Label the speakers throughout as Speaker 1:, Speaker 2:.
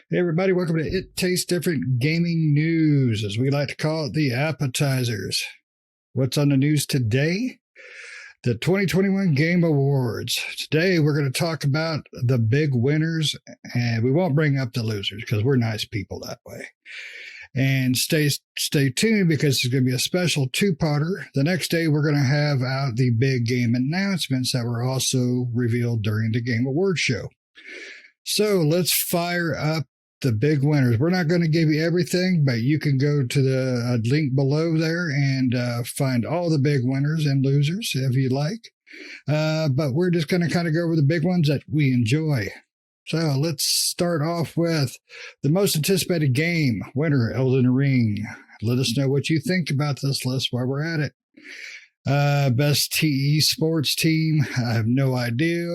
Speaker 1: Hey, everybody, welcome to It Tastes Different Gaming News, as we like to call it, the appetizers. What's on the news today? The 2021 Game Awards. Today, we're going to talk about the big winners, and we won't bring up the losers because we're nice people that way. And stay tuned because it's going to be a special two-parter. The next day, we're going to have out the big game announcements that were also revealed during the Game Awards show. So let's fire up the big winners. We're not going to give you everything, but you can go to the link below there and find all the big winners and losers if you like. But we're just going to kind of go over the big ones that we enjoy. So let's start off with the most anticipated game winner, Elden Ring. Let us know what you think about this list while we're at it. Best TE sports team. I have no idea.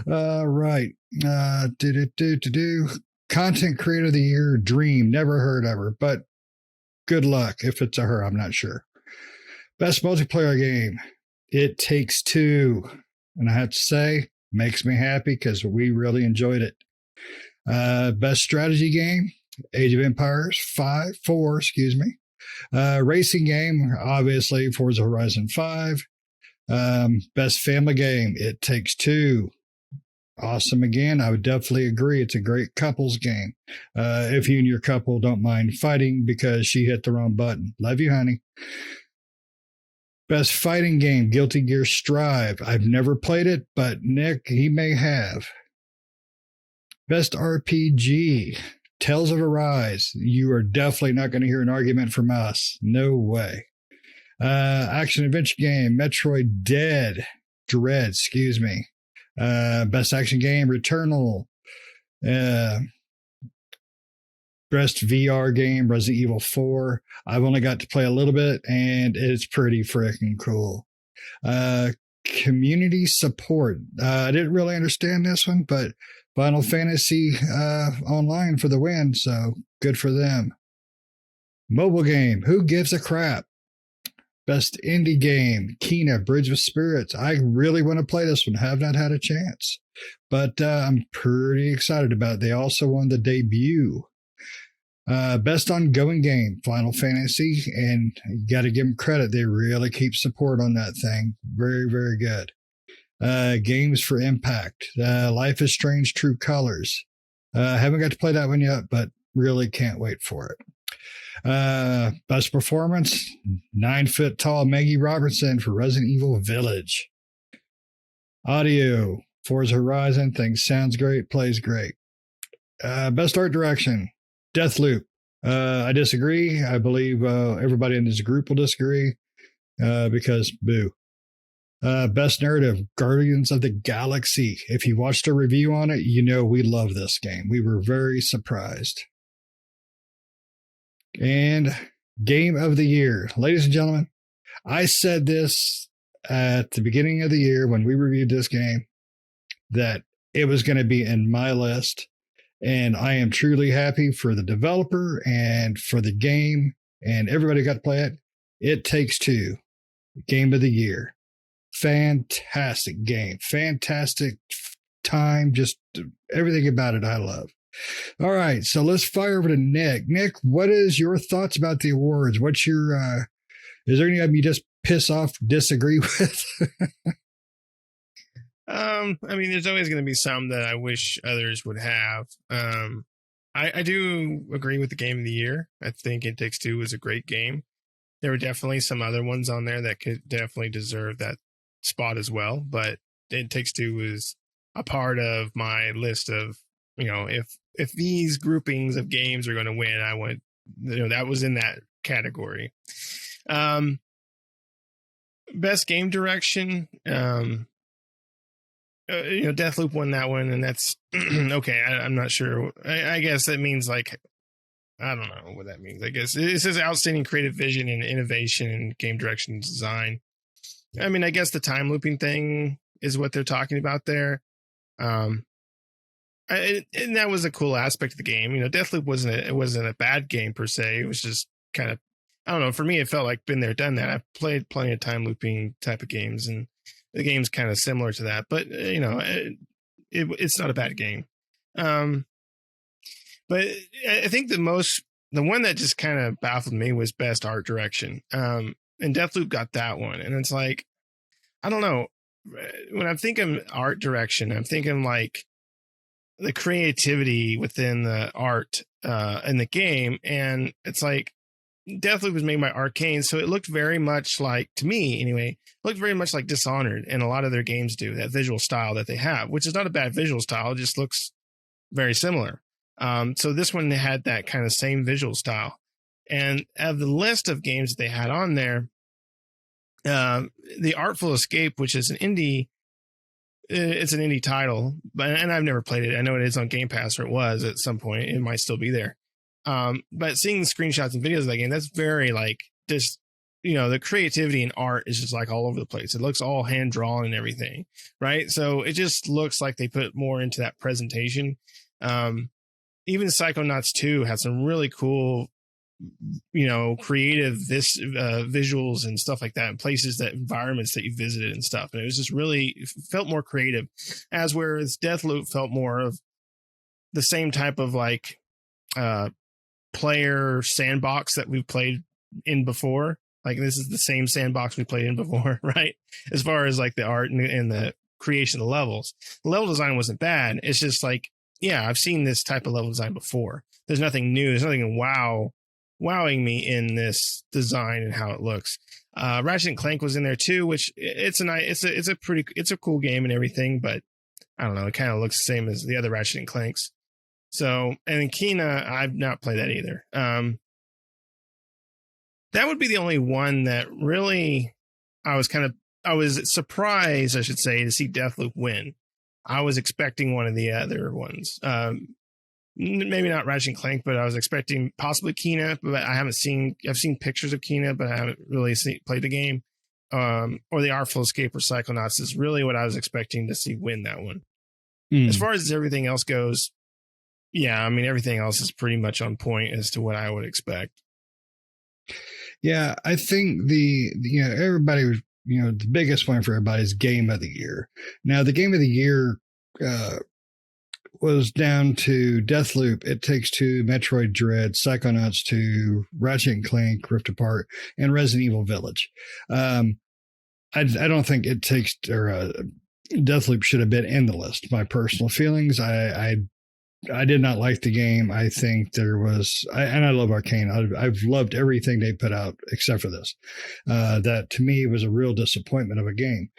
Speaker 1: Right. Content creator of the year, Dream. Never heard of her, but good luck if it's a her. I'm not sure. Best multiplayer game, It Takes Two. And I have to say, makes me happy because we really enjoyed it. Best strategy game, Age of Empires 4, racing game, obviously, Forza Horizon 5. Best family game, It Takes Two. Awesome again. I would definitely agree. It's a great couples game. If you and your couple don't mind fighting because she hit the wrong button. Love you, honey. Best fighting game, Guilty Gear Strive. I've never played it, but Nick, he may have. Best RPG, Tales of Arise. You are definitely not going to hear an argument from us. No way. Action adventure game, Metroid Dread. Best action game, Returnal. Best VR game, Resident Evil 4. I've only got to play a little bit, and it's pretty freaking cool. Community support. I didn't really understand this one, but Final Fantasy Online for the win, so good for them. Mobile game, Who Gives a Crap? Best indie game, Kena, Bridge of Spirits. I really want to play this one. Have not had a chance, but I'm pretty excited about it. They also won the debut. Best ongoing game, Final Fantasy, and you got to give them credit. They really keep support on that thing. Very, very good. Games for Impact, Life is Strange, True Colors. Haven't got to play that one yet, but really can't wait for it. Best performance, 9-foot tall Maggie Robertson for Resident Evil Village. Audio, Forza Horizon, thinks sounds great, plays great. Best art direction, Deathloop. I disagree. I believe everybody in this group will disagree because boo. Best narrative, Guardians of the Galaxy. If you watched a review on it, you know we love this game. We were very surprised. And game of the year. Ladies and gentlemen, I said this at the beginning of the year when we reviewed this game, that it was going to be in my list. And I am truly happy for the developer and for the game and everybody got to play it. It Takes Two, game of the year. Fantastic game. Fantastic time. Just everything about it I love. All right, so let's fire over to Nick. Nick, what is your thoughts about the awards? What's your, is there any of them you just piss off, disagree with?
Speaker 2: I mean, there's always going to be some that I wish others would have. I do agree with the game of the year. I think It Takes Two was a great game. There were definitely some other ones on there that could definitely deserve that spot as well, but It Takes Two was a part of my list of, you know, if these groupings of games are going to win, I want, you know, that was in that category. Best game direction, you know, Deathloop won that one, and that's okay. I'm not sure. I guess that means like, I don't know what that means. I guess it says outstanding creative vision and innovation in game direction and design. I mean, I guess the time looping thing is what they're talking about there. And that was a cool aspect of the game. You know, Deathloop wasn't a bad game per se. It was just kind of, I don't know. For me, it felt like been there, done that. I've played plenty of time looping type of games, and the game's kind of similar to that. But you know, it's not a bad game. But I think the one that just kind of baffled me was best art direction. And Deathloop got that one. And it's like, I don't know. When I'm thinking art direction, I'm thinking like the creativity within the art in the game. And it's like Deathloop was made by Arcane, so it looked very much like, to me anyway, looked very much like Dishonored, and a lot of their games do, that visual style that they have, which is not a bad visual style. It just looks very similar. So this one had that kind of same visual style. And of the list of games that they had on there, the Artful Escape, which is an indie, it's an indie title, and I've never played it. I know it is on Game Pass, or it was at some point. It might still be there. But seeing the screenshots and videos of that game, that's very like just, the creativity and art is just like all over the place. It looks all hand drawn and everything, right? So it just looks like they put more into that presentation. Even Psychonauts 2 had some really cool, creative visuals and stuff like that, and places, that environments that you visited and stuff. And it was just really, it felt more creative, as whereas Deathloop felt more of the same type of like player sandbox that we've played in before. Like, this is the same sandbox we played in before, right? As far as like the art and the creation of the levels. The level design wasn't bad. It's just like, yeah, I've seen this type of level design before. There's nothing new. There's nothing wowing me in this design and how it looks. Ratchet and Clank was in there too, which it's a cool game and everything, but I don't know, it kind of looks the same as the other Ratchet and Clanks. So, and then Kena, I've not played that either. That would be the only one that really I was surprised, I should say, to see Deathloop win. I was expecting one of the other ones. Maybe not Ratchet and Clank, but I was expecting possibly Kena, but I've seen pictures of Kena, but I haven't really played the game. Or the Artful Escape or Psychonauts is really what I was expecting to see win that one. As far as everything else goes, yeah, I mean, everything else is pretty much on point as to what I would expect.
Speaker 1: Yeah, I think everybody was, the biggest one for everybody is Game of the Year. Now, the Game of the Year was down to Deathloop, It Takes Two, Metroid Dread, Psychonauts 2, Ratchet and Clank, Rift Apart, and Resident Evil Village. I don't think It Takes, or Deathloop should have been in the list. My personal feelings, I did not like the game. I think there was, and I love Arcane. I've loved everything they put out except for this. That to me was a real disappointment of a game.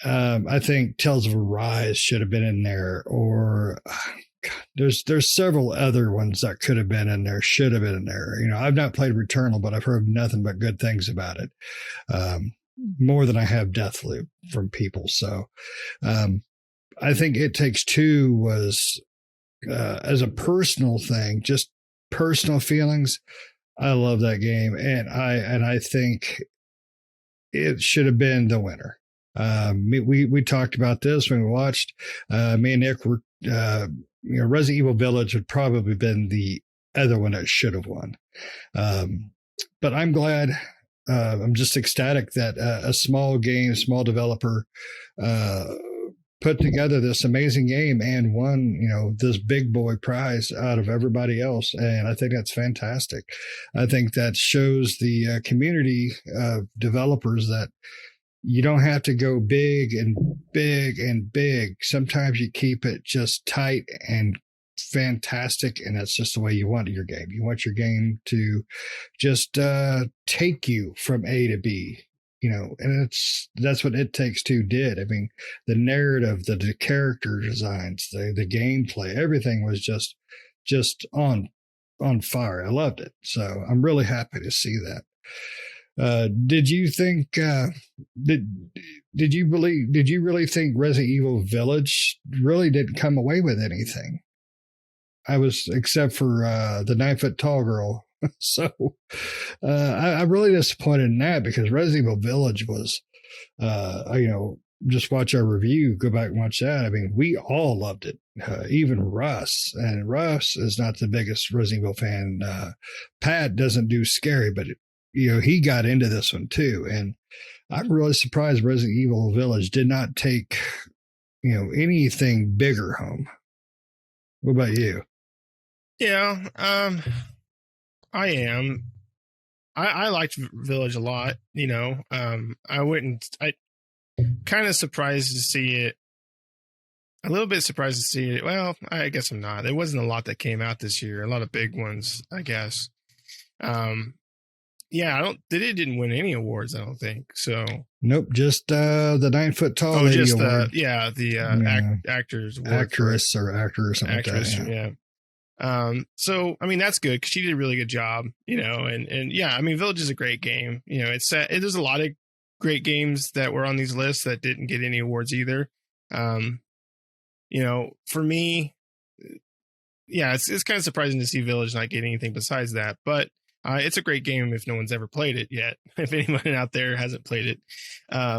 Speaker 1: I think Tales of Arise should have been in there, or there's several other ones that could have been in there, should have been in there. I've not played Returnal, but I've heard nothing but good things about it. More than I have Deathloop from people. So I think It Takes Two was, as a personal thing, just personal feelings, I love that game, and I think it should have been the winner. We talked about this when we watched. Me and Nick were, Resident Evil Village would probably been the other one that should have won. But I'm glad. I'm just ecstatic that a small developer put together this amazing game and won, this big boy prize out of everybody else. And I think that's fantastic. I think that shows the community of developers that you don't have to go big and big and big. Sometimes you keep it just tight and fantastic, and that's just the way you want your game. You want your game to just take you from A to B. And that's what It Takes Two did. I mean, the narrative, the character designs, the gameplay, everything was just on fire. I loved it. So I'm really happy to see that. Did you think, did you really think Resident Evil Village really didn't come away with anything? Except for the 9-foot tall girl. So I'm really disappointed in that, because Resident Evil Village was, just watch our review, go back and watch that. I mean, we all loved it, even Russ. And Russ is not the biggest Resident Evil fan. Pat doesn't do scary, but he got into this one too. And I'm really surprised Resident Evil Village did not take, anything bigger home. What about you?
Speaker 2: Yeah, I am. I liked Village a lot. I wouldn't. I kind of surprised to see it. A little bit surprised to see it. Well, I guess I'm not. There wasn't a lot that came out this year. A lot of big ones, I guess. Um, yeah, I don't. It didn't win any awards. I don't think so.
Speaker 1: Nope, just the 9 foot tall
Speaker 2: Oh,
Speaker 1: lady
Speaker 2: just
Speaker 1: award.
Speaker 2: actors award,
Speaker 1: Actress or actor or something
Speaker 2: actress.
Speaker 1: like that.
Speaker 2: So I mean that's good because she did a really good job. And yeah, I mean Village is a great game. There's a lot of great games that were on these lists that didn't get any awards either. For me, yeah, it's kind of surprising to see Village not get anything besides that, but it's a great game if no one's ever played it yet. If anyone out there hasn't played it,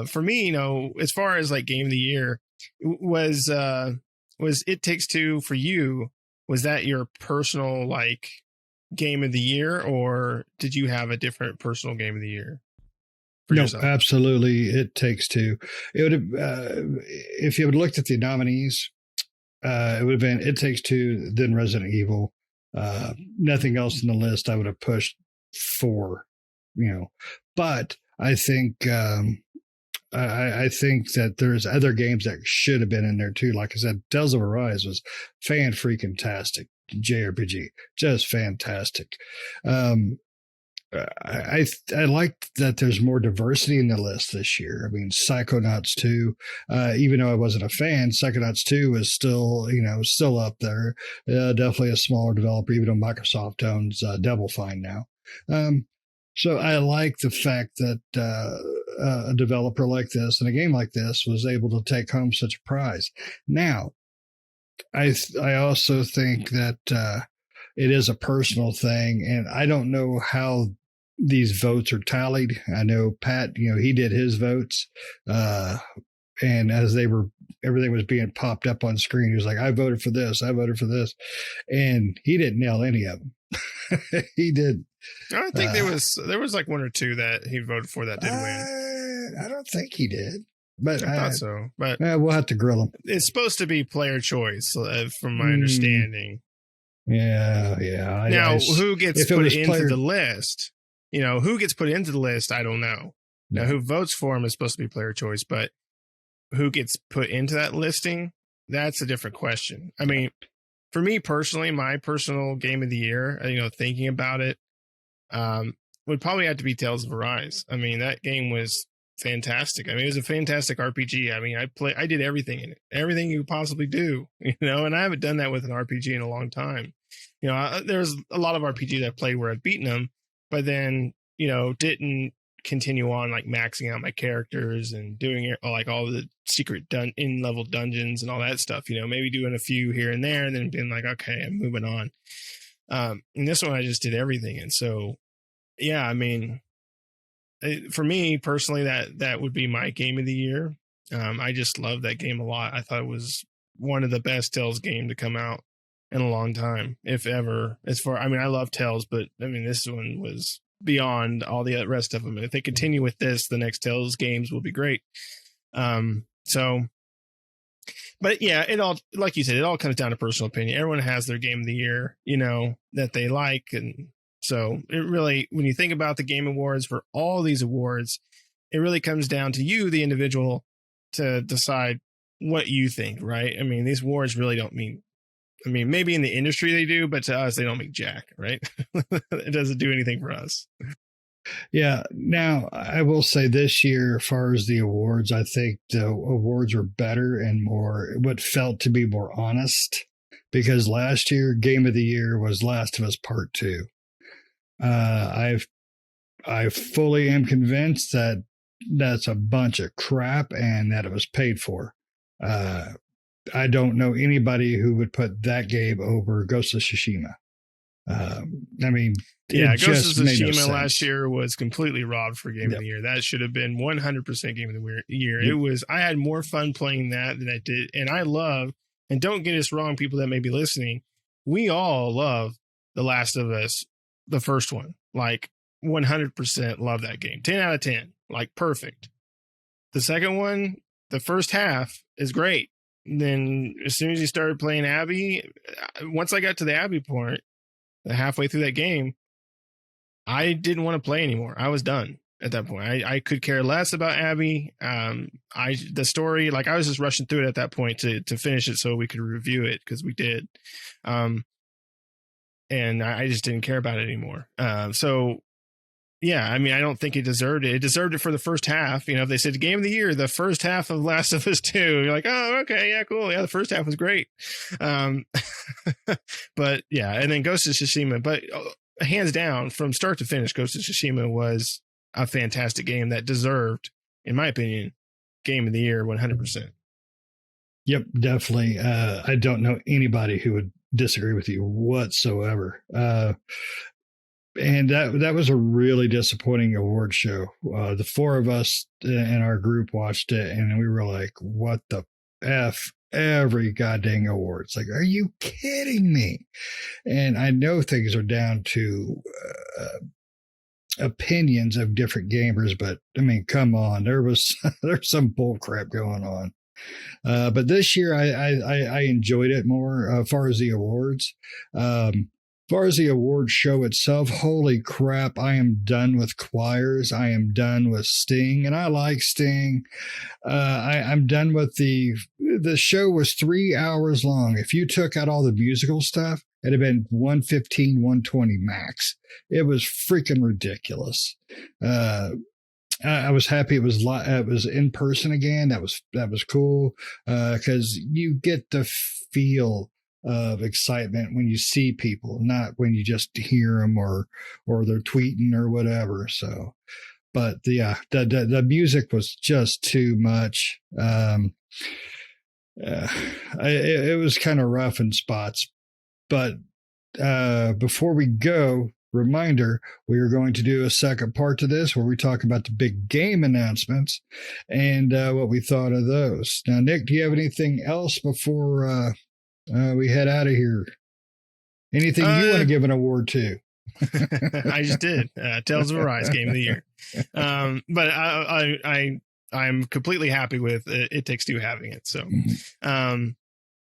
Speaker 2: for me, as far as like game of the year, was It Takes Two for you? Was that your personal like game of the year, or did you have a different personal game of the year?
Speaker 1: No,
Speaker 2: Yourself?
Speaker 1: Absolutely, It Takes Two. It would have if you would looked at the nominees. It would have been It Takes Two, then Resident Evil. Nothing else in the list I would have pushed for, But I think I think that there's other games that should have been in there too. Like I said, Tales of Arise was fan-freaking-tastic. JRPG, just fantastic. I like that there's more diversity in the list this year. I mean, Psychonauts 2, even though I wasn't a fan, Psychonauts 2 is still up there. Definitely a smaller developer, even though Microsoft owns Double Fine now. So I like the fact that a developer like this and a game like this was able to take home such a prize. Now, I also think that it is a personal thing, and I don't know how these votes are tallied. I know Pat, he did his votes, and as everything was being popped up on screen, he was like, "I voted for this, I voted for this," and he didn't nail any of them. He did.
Speaker 2: I think there was like one or two that he voted for that did win.
Speaker 1: I don't think he did. But
Speaker 2: I thought so. But
Speaker 1: we'll have to grill him.
Speaker 2: It's supposed to be player choice, from my understanding.
Speaker 1: Yeah.
Speaker 2: Now, who gets put into the list? Who gets put into the list? I don't know. Now, who votes for him is supposed to be player choice, but who gets put into that listing? That's a different question. I mean, for me personally, my personal game of the year, thinking about it, would probably have to be Tales of Arise. I mean, that game was fantastic. I mean, it was a fantastic RPG. I mean, I did everything in it, everything you could possibly do, and I haven't done that with an RPG in a long time. There's a lot of RPG that I played where I've beaten them, but then, didn't continue on like maxing out my characters and doing it like all the secret in-level dungeons and all that stuff, maybe doing a few here and there and then being like, okay, I'm moving on. And this one I just did everything. And so, yeah, I mean, for me personally, that would be my game of the year. I just love that game a lot. I thought it was one of the best Tales game to come out in a long time, if ever. I mean, I love Tales, but I mean, this one was beyond all the rest of them. And if they continue with this, the next Tales games will be great. But yeah, it all, like you said, it all comes down to personal opinion. Everyone has their game of the year, that they like. And so it really, when you think about the Game Awards for all these awards, it really comes down to you, the individual, to decide what you think, right? I mean, these awards really don't mean, maybe in the industry they do, but to us, they don't make jack, right? It doesn't do anything for us.
Speaker 1: Yeah. Now, I will say this year, as far as the awards, I think the awards were better and what felt to be more honest, because last year, Game of the Year was Last of Us Part 2. I fully am convinced that that's a bunch of crap and that it was paid for. I don't know anybody who would put that game over Ghost of Tsushima. I mean,
Speaker 2: yeah, Ghost of Tsushima last year was completely robbed for Game of the Year. That should have been 100% Game of the Year. Yep. I had more fun playing that than I did. And I love, and don't get us wrong, people that may be listening, we all love The Last of Us, the first one. Like 100% love that game. 10 out of 10. Like perfect. The second one, the first half is great. And then as soon as you started playing Abby, once I got to the Abby point, halfway through that game, I didn't want to play anymore. I was done at that point. I could care less about Abby. The story, like I was just rushing through it at that point to finish it so we could review it, because we did. And I just didn't care about it anymore. So yeah, I mean, I don't think it deserved it. It deserved it for the first half. You know, if they said game of the year, the first half of Last of Us 2, you're like, oh, okay, yeah, cool. Yeah, the first half was great. But yeah, and then Ghost of Tsushima. But hands down, from start to finish, Ghost of Tsushima was a fantastic game that deserved, in my opinion, game of the year 100%.
Speaker 1: Yep, definitely. I don't know anybody who would disagree with you whatsoever. And that was a really disappointing award show. The four of us in our group watched it, and we were like, what the F? Every goddamn award. It's like, are you kidding me? And I know things are down to opinions of different gamers, but I mean, come on, there's some bull crap going on. But this year I enjoyed it more as far as the awards. As far as the award show itself, holy crap, I am done with choirs. I am done with Sting, and I like Sting. I'm done with the show was 3 hours long. If you took out all the musical stuff, it'd have been 115, 120 max. It was freaking ridiculous. I was happy it was in person again. That was cool, because you get the feel of excitement when you see people, not when you just hear them or they're tweeting or whatever. So, but the music was just too much. It was kind of rough in spots. But before we go, reminder, we are going to do a second part to this where we talk about the big game announcements and what we thought of those. Now, Nick, do you have anything else before we head out of here? Anything you want to give an award to?
Speaker 2: I just did. Tales of Arise Game of the Year. But I'm completely happy with It Takes Two having it. So,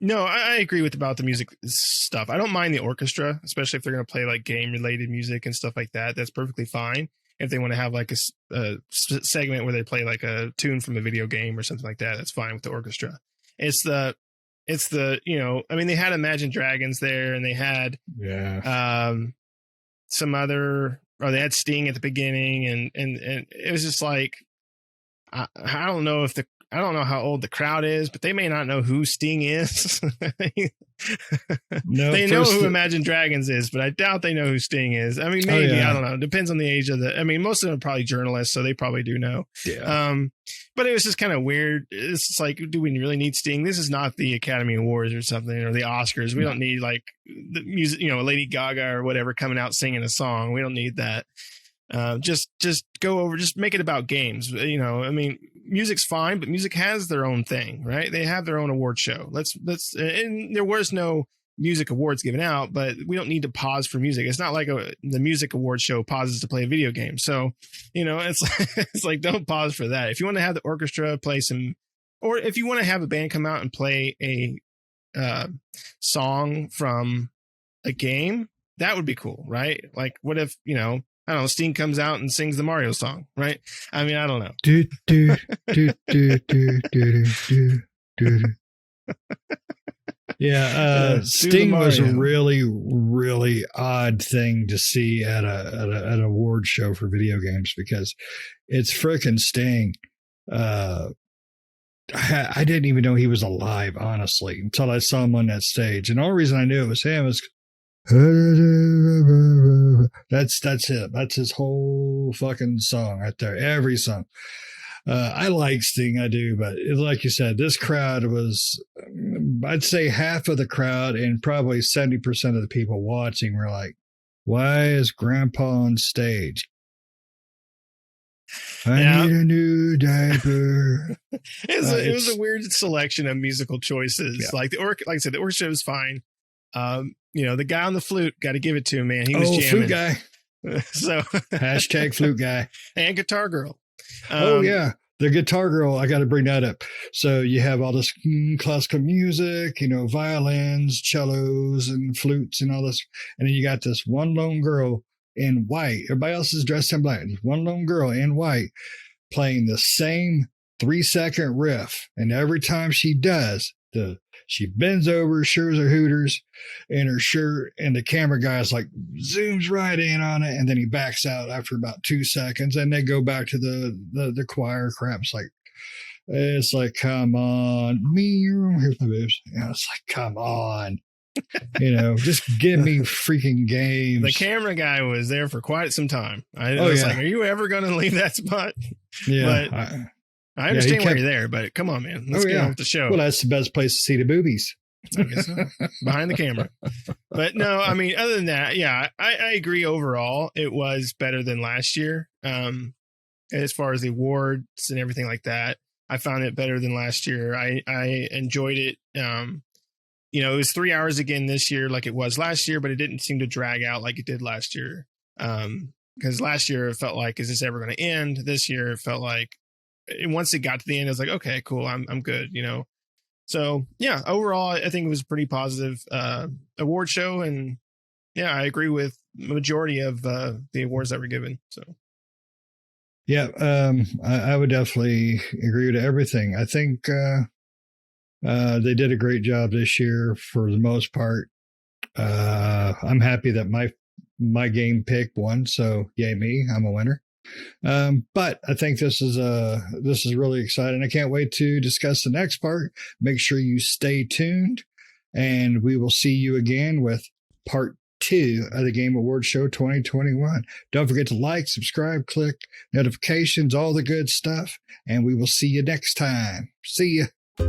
Speaker 2: no, I agree about the music stuff. I don't mind the orchestra, especially if they're going to play like game related music and stuff like that. That's perfectly fine. If they want to have like a segment where they play like a tune from a video game or something like that, that's fine with the orchestra. It's the, I mean, they had Imagine Dragons there, and they had, some other, or they had Sting at the beginning, and it was just like, I don't know how old the crowd is, but they may not know who Sting is.
Speaker 1: No,
Speaker 2: they know who Imagine Dragons is, but I doubt they know who Sting is. I mean, maybe, I don't know. Depends on the age of most of them are probably journalists, so they probably do know.
Speaker 1: Yeah.
Speaker 2: But it was just kind of weird. It's just like, do we really need Sting? This is not the Academy Awards or something, or the Oscars. We don't need like the music, Lady Gaga or whatever coming out singing a song. We don't need that. Just go over, just make it about games. I mean, music's fine, but music has their own thing, right? They have their own award show. And there was no music awards given out, but we don't need to pause for music. It's not like the music award show pauses to play a video game. So, it's like, don't pause for that. If you want to have the orchestra play some, or if you want to have a band come out and play a song from a game, that would be cool, right? Like, what if, I don't know, Sting comes out and sings the Mario song, right? I mean, I don't know.
Speaker 1: Do, do, do, do, do, do, do, do. Yeah, Sting was a really, really odd thing to see at an award show for video games, because it's frickin' Sting. I didn't even know he was alive, honestly, until I saw him on that stage. And the only reason I knew it was him was that's it. That's his whole fucking song right there. Every song. I like Sting, I do, but like you said, this crowd was, I'd say half of the crowd and probably 70% of the people watching were like, why is Grandpa on stage? I need a new diaper.
Speaker 2: It was a weird selection of musical choices.
Speaker 1: Yeah.
Speaker 2: Like I said, the orchestra was fine. The guy on the flute, got to give it to him, man. He was jamming.
Speaker 1: Flute guy.
Speaker 2: So
Speaker 1: hashtag flute guy
Speaker 2: and guitar girl.
Speaker 1: The the Guitar Girl, I got to bring that up. So you have all this classical music, violins, cellos, and flutes and all this. And then you got this one lone girl in white. Everybody else is dressed in black. There's one lone girl in white playing the same 3-second riff. And every time she does, she bends over, shows her hooters in her shirt, and the camera guy's like zooms right in on it, and then he backs out after about 2 seconds, and they go back to the choir crap. It's like, come on, here's my boobs. It's like, come on. Just give me freaking games.
Speaker 2: The camera guy was there for quite some time. I was like, are you ever going to leave that spot?
Speaker 1: Yeah.
Speaker 2: But I understand why you're there, but come on, man. Let's get on with the show.
Speaker 1: Well, that's the best place to see the boobies.
Speaker 2: I guess so. Behind the camera. But no, I mean, other than that, yeah, I agree overall. It was better than last year. As far as the awards and everything like that, I found it better than last year. I enjoyed it. It was 3 hours again this year like it was last year, but it didn't seem to drag out like it did last year. Because last year it felt like, is this ever going to end? This year it felt like, once it got to the end, I was like, okay, cool, I'm good, So yeah, overall, I think it was a pretty positive award show, and yeah, I agree with majority of the awards that were given. So
Speaker 1: yeah, I would definitely agree with everything. I think they did a great job this year for the most part. I'm happy that my game pick won, so yay me, I'm a winner. But I think this is really exciting. I can't wait to discuss the next part. Make sure you stay tuned, and we will see you again with part 2 of the Game Awards Show 2021. Don't forget to like, subscribe, click notifications, all the good stuff, and we will see you next time. See ya.